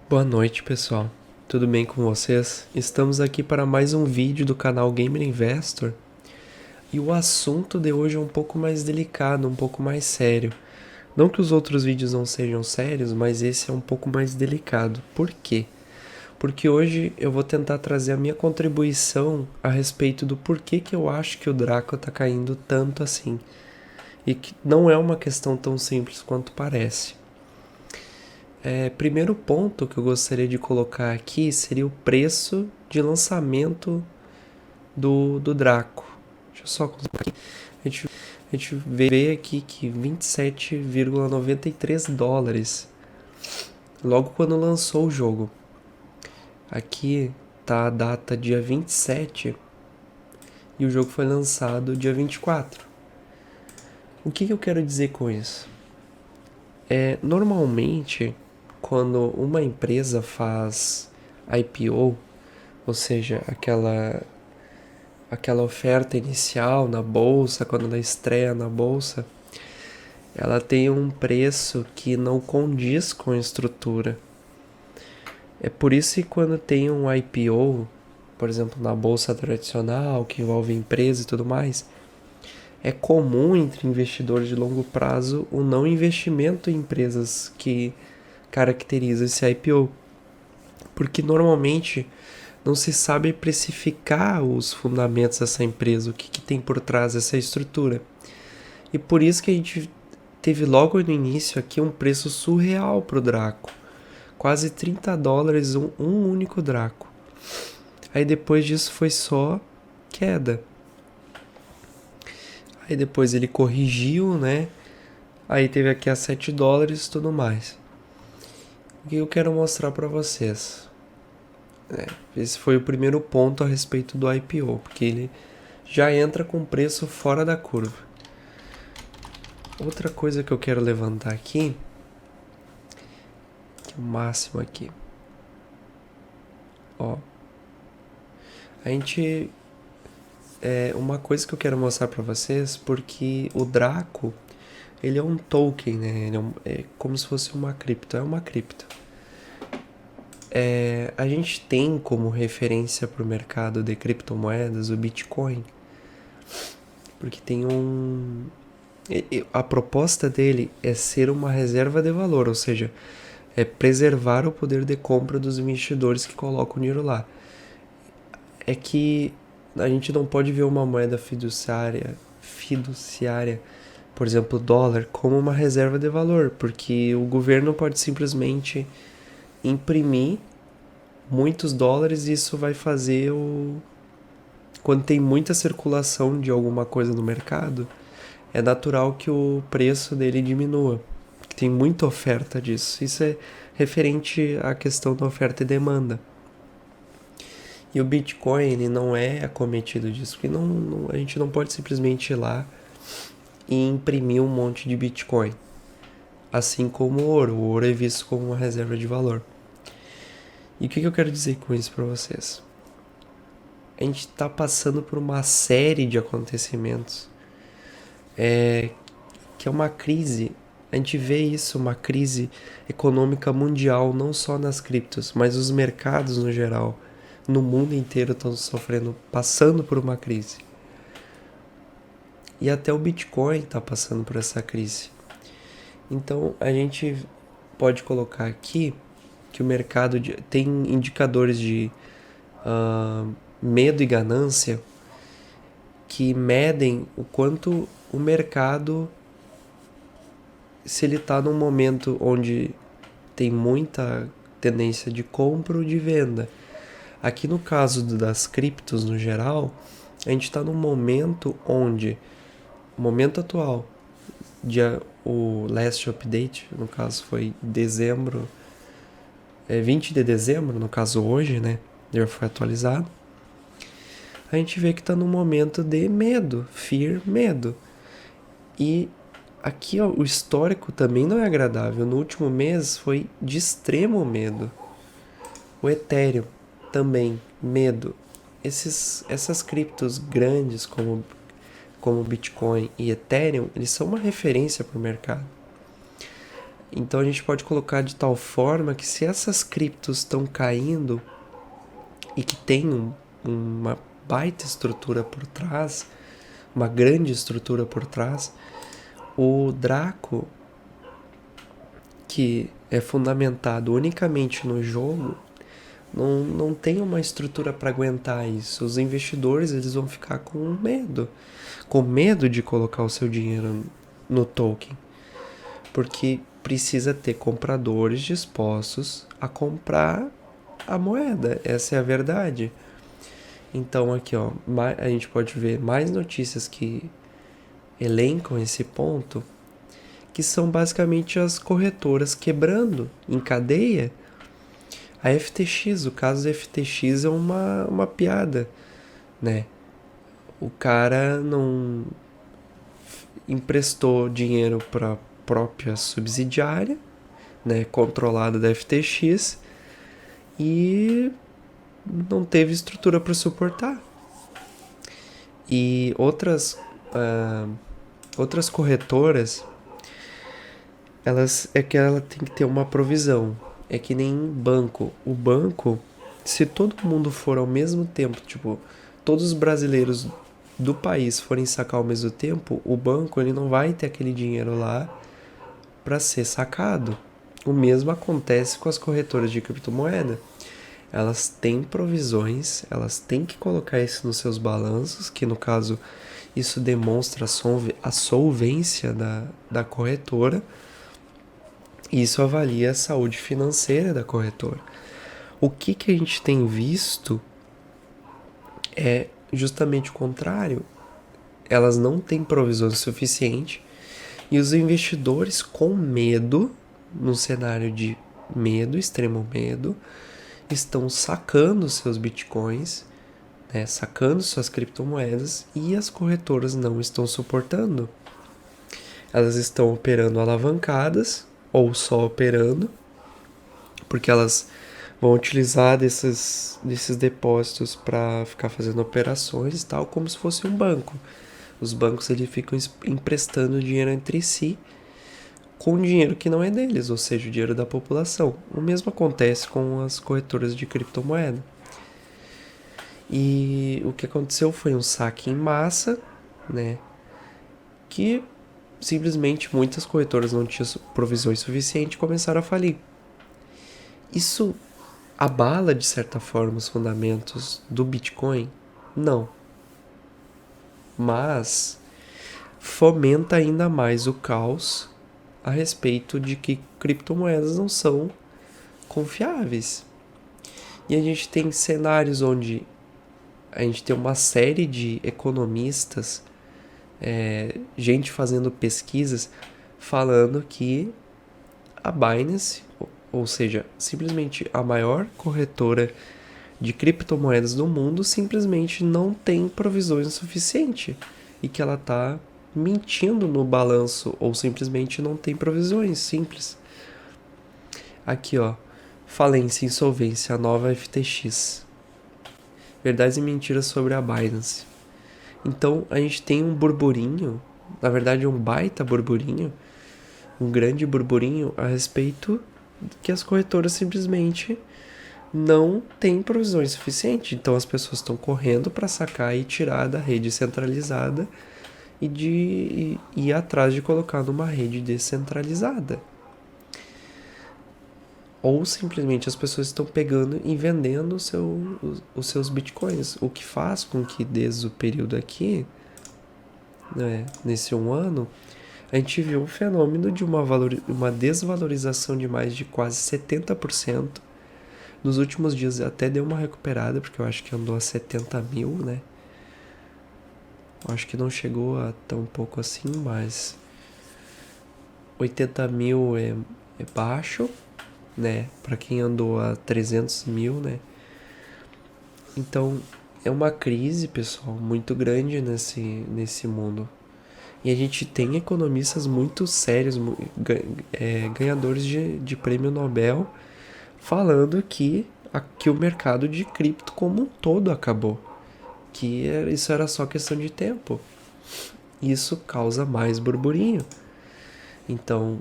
Boa noite, pessoal. Tudo bem com vocês? Estamos aqui para mais um vídeo do canal Gamer Investor. E o assunto de hoje é um pouco mais delicado, um pouco mais sério. Não que os outros vídeos não sejam sérios, mas esse é um pouco mais delicado. Por quê? Porque hoje eu vou tentar trazer a minha contribuição a respeito do porquê que eu acho que o Draco tá caindo tanto assim. E que não é uma questão tão simples quanto parece. Primeiro ponto que eu gostaria de colocar aqui seria o preço de lançamento do Draco. Deixa eu só colocar aqui. A gente vê aqui que 27,93 dólares logo quando lançou o jogo. Aqui tá a data dia 27 e o jogo foi lançado dia 24. O que eu quero dizer com isso? Normalmente, quando uma empresa faz IPO, ou seja, aquela oferta inicial na bolsa, quando ela estreia na bolsa, ela tem um preço que não condiz com a estrutura. É por isso que quando tem um IPO, por exemplo, na bolsa tradicional, que envolve empresa e tudo mais, é comum entre investidores de longo prazo o não investimento em empresas que caracteriza esse IPO, porque normalmente não se sabe precificar os fundamentos dessa empresa, o que tem por trás dessa estrutura. E por isso que a gente teve logo no início aqui um preço surreal para o Draco. Quase 30 dólares um único Draco. Aí depois disso foi só queda. Aí depois ele corrigiu, né? Aí teve aqui a 7 dólares e tudo mais. O que eu quero mostrar para vocês? Esse foi o primeiro ponto a respeito do IPO, porque ele já entra com preço fora da curva. Outra coisa que eu quero levantar aqui, que é o máximo aqui. Ó, a gente uma coisa que eu quero mostrar para vocês, porque o Draco, ele é um token, né? Ele é como se fosse uma cripto, é uma cripto. A gente tem como referência para o mercado de criptomoedas o Bitcoin, porque tem a proposta dele é ser uma reserva de valor, ou seja, é preservar o poder de compra dos investidores que colocam o dinheiro lá. É que a gente não pode ver uma moeda fiduciária, por exemplo, o dólar, como uma reserva de valor, porque o governo pode simplesmente imprimir muitos dólares e isso vai fazer quando tem muita circulação de alguma coisa no mercado, é natural que o preço dele diminua. Tem muita oferta disso. Isso é referente à questão da oferta e demanda. E o Bitcoin ele não é acometido disso, porque a gente não pode simplesmente ir lá e imprimir um monte de Bitcoin. Assim como o ouro é visto como uma reserva de valor. E o que eu quero dizer com isso para vocês? A gente está passando por uma série de acontecimentos que é uma crise. A gente vê isso, uma crise econômica mundial, não só nas criptos, mas os mercados no geral, no mundo inteiro estão sofrendo, passando por uma crise. E até o Bitcoin está passando por essa crise. Então a gente pode colocar aqui que o mercado tem indicadores de medo e ganância que medem o quanto o mercado, se ele está num momento onde tem muita tendência de compra ou de venda. Aqui no caso das criptos no geral, a gente está num momento onde, o momento atual, o last update, no caso foi dezembro, 20 de dezembro, no caso hoje, né? Já foi atualizado. A gente vê que está num momento de medo, medo. E aqui ó, o histórico também não é agradável. No último mês foi de extremo medo. O Ethereum também, medo. Essas criptos grandes como Bitcoin e Ethereum, eles são uma referência para o mercado. Então a gente pode colocar de tal forma que se essas criptos estão caindo e que tem uma baita estrutura por trás, uma grande estrutura por trás, o Draco, que é fundamentado unicamente no jogo, não tem uma estrutura para aguentar isso. Os investidores eles vão ficar com medo de colocar o seu dinheiro no token, porque precisa ter compradores dispostos a comprar a moeda. Essa é a verdade. Então aqui, ó, a gente pode ver mais notícias que elencam esse ponto, que são basicamente as corretoras quebrando em cadeia. A FTX, o caso da FTX é uma piada, né? O cara não emprestou dinheiro para a própria subsidiária, né, controlada da FTX, e não teve estrutura para suportar. E outras corretoras, ela tem que ter uma provisão. É que nem banco. O banco, se todo mundo for ao mesmo tempo, tipo, todos os brasileiros do país forem sacar ao mesmo tempo, o banco ele não vai ter aquele dinheiro lá para ser sacado. O mesmo acontece com as corretoras de criptomoeda. Elas têm provisões, elas têm que colocar isso nos seus balanços, que no caso isso demonstra a solvência da corretora, e isso avalia a saúde financeira da corretora. O que a gente tem visto é justamente o contrário. Elas não têm provisão suficiente e os investidores com medo, num cenário de medo, extremo medo, estão sacando seus bitcoins, né, sacando suas criptomoedas, e as corretoras não estão suportando. Elas estão operando alavancadas ou só operando, porque elas vão utilizar desses depósitos para ficar fazendo operações e tal, como se fosse um banco. Os bancos eles ficam emprestando dinheiro entre si com dinheiro que não é deles, ou seja, o dinheiro da população. O mesmo acontece com as corretoras de criptomoeda. E o que aconteceu foi um saque em massa, né? Que simplesmente muitas corretoras não tinham provisões suficientes e começaram a falir. Isso abala de certa forma os fundamentos do Bitcoin? Não. Mas fomenta ainda mais o caos a respeito de que criptomoedas não são confiáveis. E a gente tem cenários onde a gente tem uma série de economistas, gente fazendo pesquisas, falando que a Binance, ou seja, simplesmente a maior corretora de criptomoedas do mundo, simplesmente não tem provisões suficientes e que ela está mentindo no balanço ou simplesmente não tem provisões, simples. Aqui, ó, falência, insolvência, a nova FTX. Verdades e mentiras sobre a Binance. Então a gente tem um burburinho, na verdade um baita burburinho, um grande burburinho a respeito que as corretoras simplesmente não têm provisões suficientes. Então as pessoas estão correndo para sacar e tirar da rede centralizada e ir atrás de colocar numa rede descentralizada. Ou simplesmente as pessoas estão pegando e vendendo os seus bitcoins. O que faz com que desde o período aqui, né, nesse um ano, a gente viu um fenômeno de uma desvalorização de mais de quase 70%. Nos últimos dias até deu uma recuperada, porque eu acho que andou a 70 mil, né? Eu acho que não chegou a tão pouco assim, mas 80 mil é baixo, né? Para quem andou a 300 mil, né? Então, é uma crise, pessoal, muito grande nesse mundo. E a gente tem economistas muito sérios, ganhadores de prêmio Nobel, falando que o mercado de cripto como um todo acabou. Que isso era só questão de tempo. Isso causa mais burburinho. Então,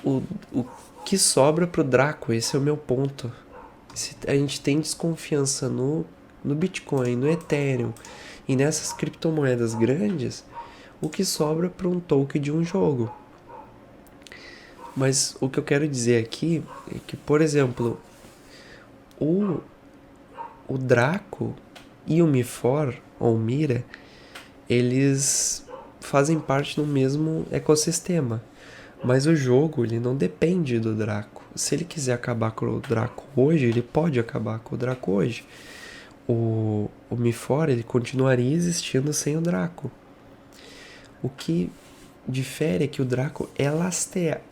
o que sobra pro Draco, esse é o meu ponto. Se a gente tem desconfiança no Bitcoin, no Ethereum e nessas criptomoedas grandes, o que sobra para um token de um jogo. Mas o que eu quero dizer aqui é que, por exemplo, o Draco e o Mifor, ou Mira, eles fazem parte do mesmo ecossistema. Mas o jogo, ele não depende do Draco. Se ele quiser acabar com o Draco hoje, ele pode acabar com o Draco hoje. O Mifor, ele continuaria existindo sem o Draco. O que difere é que o Draco é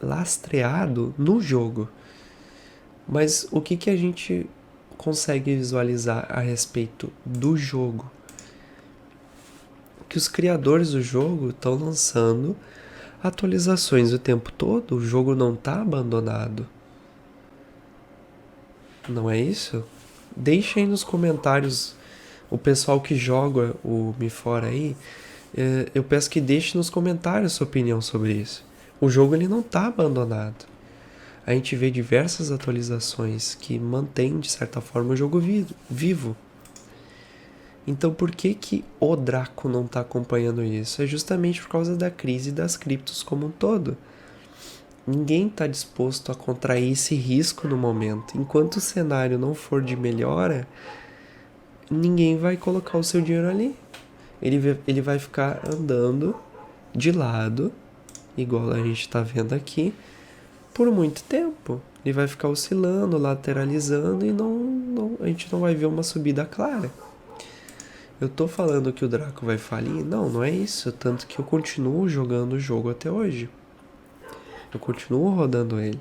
lastreado no jogo. Mas o que a gente consegue visualizar a respeito do jogo? Que os criadores do jogo estão lançando atualizações o tempo todo, o jogo não está abandonado. Não é isso? Deixa aí nos comentários o pessoal que joga o Mifor aí. Eu peço que deixe nos comentários sua opinião sobre isso. O jogo ele não está abandonado. A gente vê diversas atualizações que mantêm, de certa forma, o jogo vivo. Então por que o Draco não está acompanhando isso? É justamente por causa da crise das criptos como um todo. Ninguém está disposto a contrair esse risco no momento. Enquanto o cenário não for de melhora, ninguém vai colocar o seu dinheiro ali. Ele vai ficar andando de lado, igual a gente está vendo aqui, por muito tempo. Ele vai ficar oscilando, lateralizando e a gente não vai ver uma subida clara. Eu tô falando que o Draco vai falir? Não é isso. Tanto que eu continuo jogando o jogo até hoje. Eu continuo rodando ele.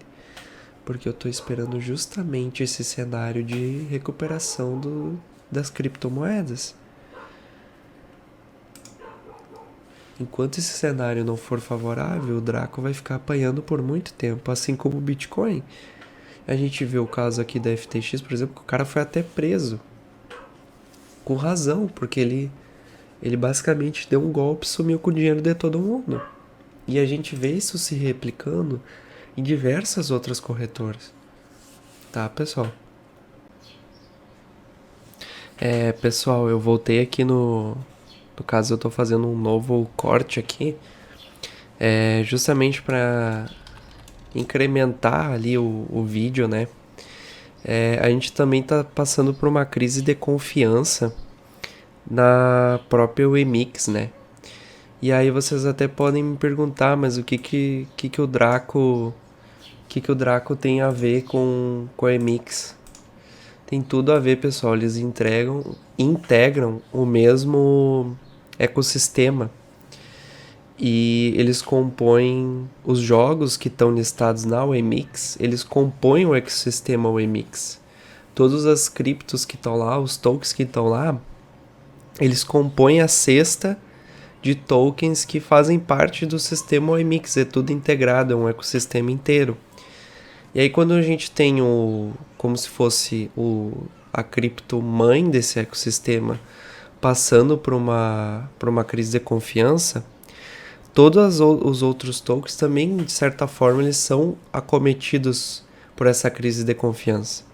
Porque eu tô esperando justamente esse cenário de recuperação das criptomoedas. Enquanto esse cenário não for favorável, o Draco vai ficar apanhando por muito tempo. Assim como o Bitcoin. A gente vê o caso aqui da FTX, por exemplo, que o cara foi até preso. Com razão, porque ele basicamente deu um golpe e sumiu com o dinheiro de todo mundo. E a gente vê isso se replicando em diversas outras corretoras. Tá, pessoal? Pessoal, eu voltei aqui no caso eu tô fazendo um novo corte aqui. Justamente para incrementar ali o vídeo, né? A gente também tá passando por uma crise de confiança na própria Wemix, né? E aí vocês até podem me perguntar, mas o que o Draco tem a ver com a Wemix? Tem tudo a ver, pessoal. Eles integram o mesmo ecossistema e eles compõem os jogos que estão listados na Wemix, eles compõem o ecossistema Wemix. Todas as criptos que estão lá, os tokens que estão lá, eles compõem a cesta de tokens que fazem parte do sistema Wemix. É tudo integrado, é um ecossistema inteiro. E aí quando a gente tem como se fosse a cripto mãe desse ecossistema passando por uma crise de confiança, todos os outros tokens também, de certa forma, eles são acometidos por essa crise de confiança.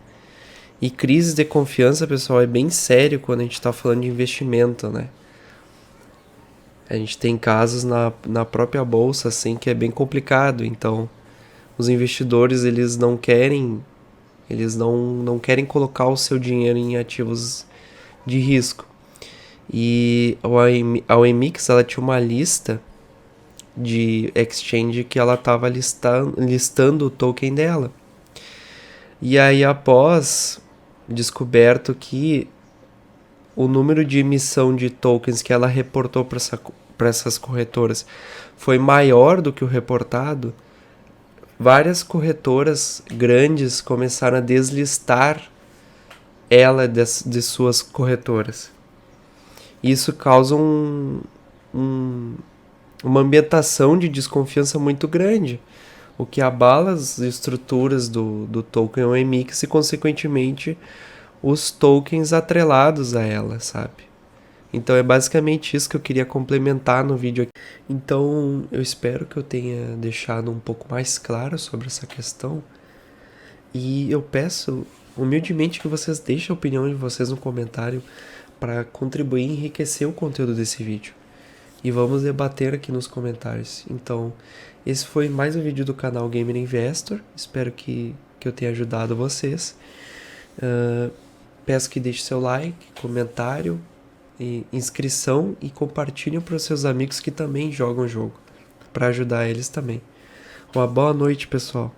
E crise de confiança, pessoal, é bem sério quando a gente está falando de investimento, né? A gente tem casos na própria bolsa, assim, que é bem complicado. Então, os investidores, eles não querem colocar o seu dinheiro em ativos de risco. E a OMX, ela tinha uma lista de exchange que ela estava listando o token dela. E aí, após descoberto que o número de emissão de tokens que ela reportou para essas corretoras foi maior do que o reportado, várias corretoras grandes começaram a deslistar ela de suas corretoras. Isso causa uma ambientação de desconfiança muito grande, o que abala as estruturas do token OMX e, consequentemente, os tokens atrelados a ela, sabe? Então é basicamente isso que eu queria complementar no vídeo aqui. Então eu espero que eu tenha deixado um pouco mais claro sobre essa questão. E eu peço humildemente que vocês deixem a opinião de vocês no comentário para contribuir e enriquecer o conteúdo desse vídeo. E vamos debater aqui nos comentários. Então, esse foi mais um vídeo do canal Gamer Investor. Espero que eu tenha ajudado vocês. Peço que deixe seu like, comentário, e inscrição e compartilhem para os seus amigos que também jogam o jogo, para ajudar eles também. Uma boa noite, pessoal.